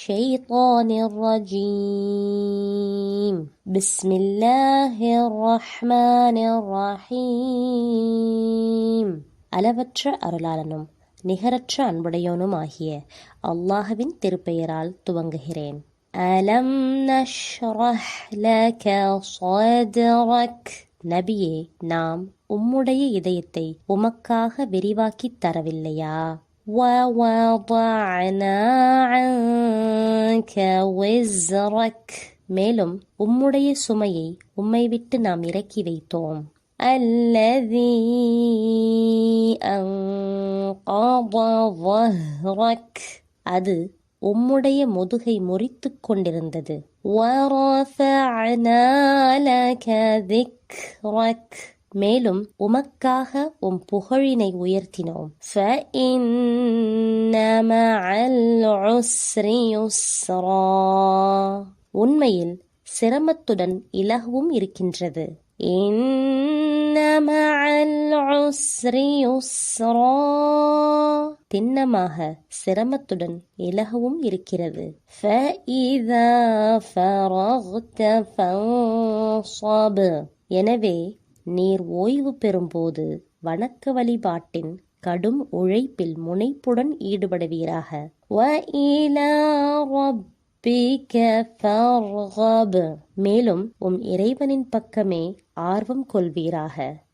الشيطان الرجيم بسم الله الرحمن الرحيم அளவற்ற அருளாளனும் நிகரற்ற அன்புடையோனுமாகிய அல்லாஹ்வின் திருப்பெயரால் துவங்குகிறேன். அலம் நஷ்ரஹ் லக ஸத்ரக், நபியே, நாம் உம்முடைய இதயத்தை உமக்காக விரிவாக்கித் தரவில்லையா? وَوَضَعْنَا عَنْكَ وِزْرَكَ, மேலும் உம்முடைய சுமையை உம்மை விட்டு நாம் இறக்கி வைத்தோம். الَّذِي أَنْقَضَ ظَهْرَكَ, அது உம்முடைய முதுகை முறித்துக் கொண்டிருந்தது. وَرَفَعْنَا لَكَ ذِكْرَكَ, மேலும் உமக்காக உம் புகழினை உயர்த்தினோம். فَإِنَّ مَعَ الْعُسْرِ يُسْرًا, உண்மையில் சிரமத்துடன் இலகுவும் இருக்கின்றது. إِنَّ مَعَ الْعُسْرِ يُسْرًا, திண்ணமாக சிரமத்துடன் இலகுவும் இருக்கிறது. فَإِذَا فَرَغْتَ فَانصَبْ, எனவே நீர் ஓய்வு பெறும்போது வணக்க வழிபாட்டின் கடும் உழைப்பில் முனைப்புடன் ஈடுபடுவீராக. وَإِلَى رَبِّكَ فَارْغَب, மேலும் உம் இறைவனின் பக்கமே ஆர்வம் கொள்வீராக.